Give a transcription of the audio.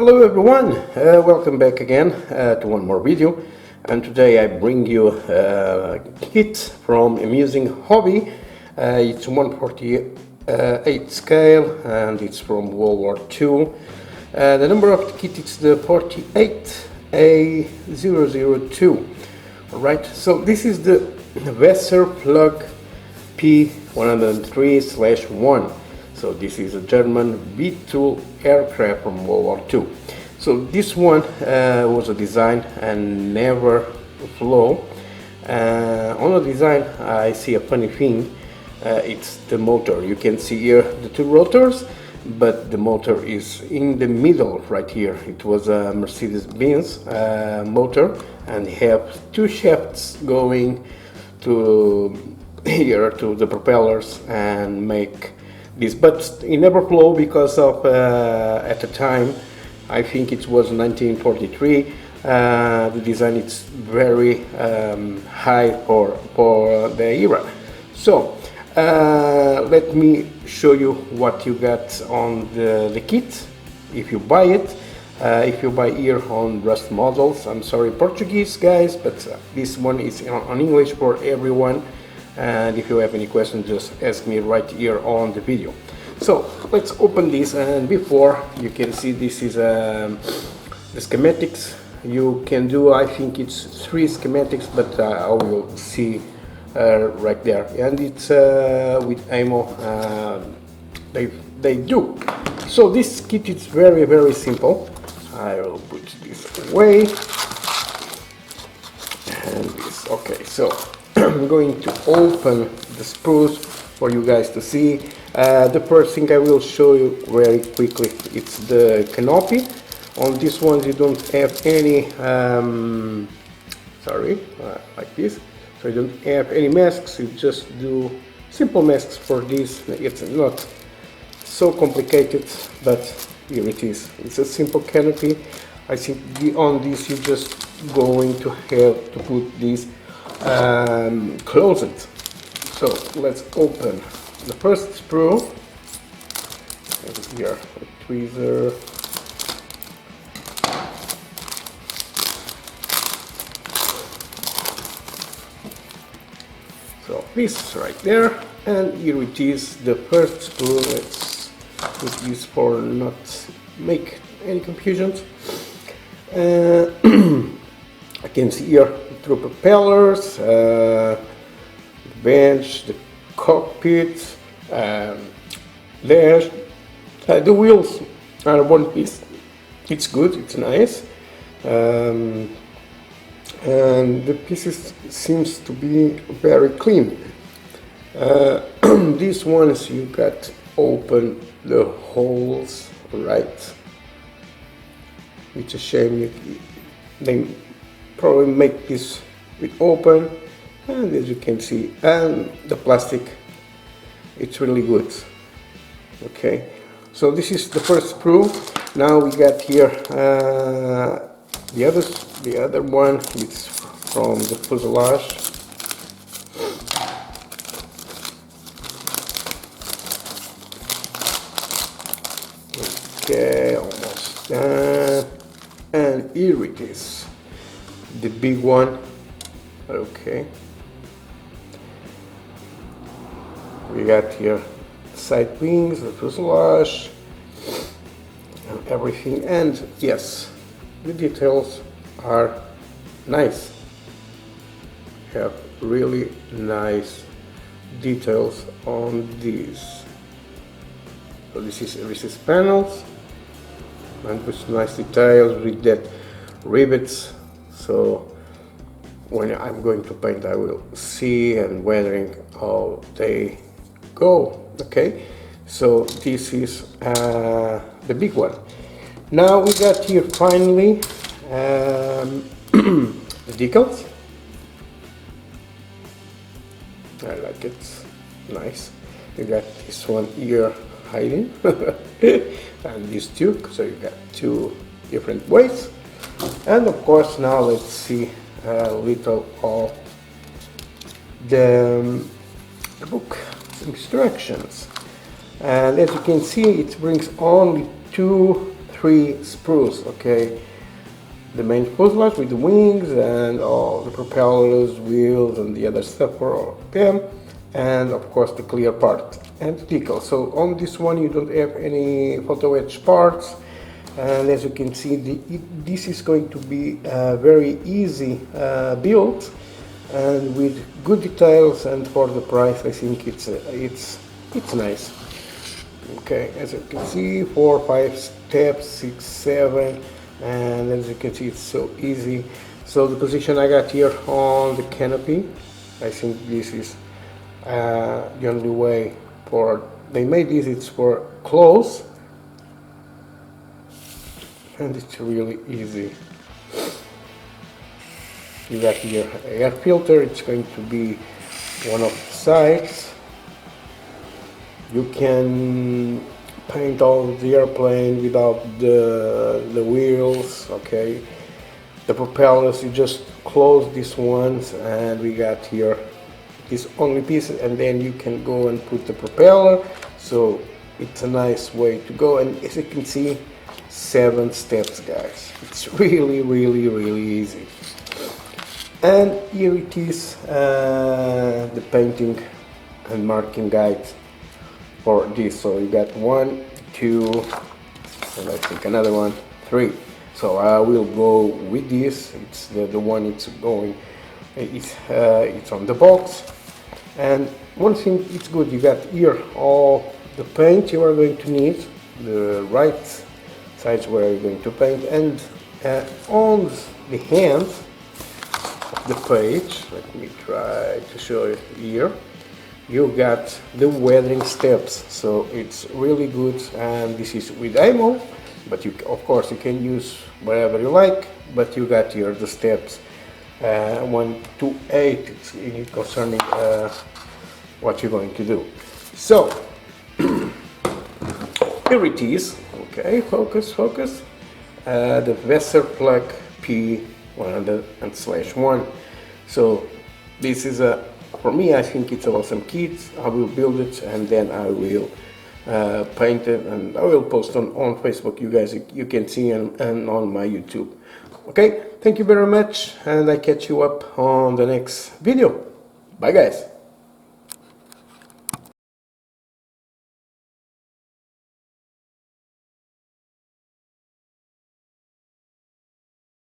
Hello everyone, welcome back again to one more video, and today I bring you a kit from Amusing Hobby. It's 1/48 scale and it's from World War II. The number of the kit is the 48A002. Alright, so this is the Weserflug p1003/1. So this is a German B-2 aircraft from World War II. So this one was a design and never flew. On the design I see a funny thing. It's the motor. You can see here the two rotors, but the motor is in the middle right here. It was a Mercedes-Benz motor and have two shafts going to here to the propellers and make this, but it never flew because of at the time, I think it was 1943, the design is very high for the era. So let me show you what you got on the kit if you buy it. If you buy here on Rust Models, I'm sorry Portuguese guys, but this one is on English for everyone. And if you have any questions, just ask me right here on the video. So let's open this, and before you can see this is the schematics. You can do, I think it's 3 schematics, but I will see right there, and it's with ammo. They do. So this kit is very simple. I will put this away, and this. Okay, so I'm going to open the sprues for you guys to see. The first thing I will show you very quickly, it's the canopy. On this one you don't have any like this, so you don't have any masks. You just do simple masks for this. It's not so complicated, but here it is. It's a simple canopy. I think on this you just going to have to put this close it. So let's open the first sprue. And here a tweezer. So this right there, and here it is, the first sprue. Let's put this for not make any confusions. I can see here the propellers, bench, the cockpit, dash. The wheels are one piece. It's good, it's nice, and the pieces seems to be very clean. These ones you got open the holes, right? It's a shame they probably make this with open, and as you can see, and the plastic, it's really good. Okay, so this is the first sprue. Now we got here the other one. It's from the fuselage. Okay, almost done. And here it is, the big one. Okay, we got here side wings, the fuselage, and everything. And yes, the details are nice. Have really nice details on these. So this is panels, and with nice details with that rivets. So when I'm going to paint, I will see and weathering how they go. Okay, so this is the big one. Now we got here finally the decals. I like it, nice. You got this one here hiding and these two, so you got 2 different ways. And of course now let's see a little of the book instructions. And as you can see, it brings only 2 3 sprues, okay? The main fuselage with the wings and all the propellers, wheels, and the other stuff for them, and of course the clear part and the decal. So on this one you don't have any photo etch parts, and as you can see, this is going to be a very easy build, and with good details, and for the price I think it's nice. Okay, as you can see, 4, 5 steps, 6, 7, and as you can see, it's so easy. So the position I got here on the canopy, I think this is the only way for, they made this, it's for clothes, and it's really easy. You got your air filter, it's going to be one of the sides. You can paint all the airplane without the wheels, okay? The propellers, you just close these ones, and we got here this only piece, and then you can go and put the propeller. So it's a nice way to go, and as you can see, 7 steps, guys. It's really, really, really easy. And here it is, the painting and marking guide for this. So you got 1, 2, and I think another 1, 3. So I will go with this. It's the one it's going. It's on the box. And one thing, it's good. You got here all the paint you are going to need, the right sides where you're going to paint, and on the hand of the page, let me try to show you here, you got the weathering steps. So it's really good, and this is with ammo, but you, of course, you can use whatever you like, but you got here the steps 1 to 8 concerning what you're going to do. So here it is. Okay, focus. The Weserflug p1003/1. So this is for me, I think it's an awesome kit. I will build it, and then I will paint it, and I will post on Facebook. You guys, you can see, and on my YouTube. Okay, thank you very much, and I catch you up on the next video. Bye, guys.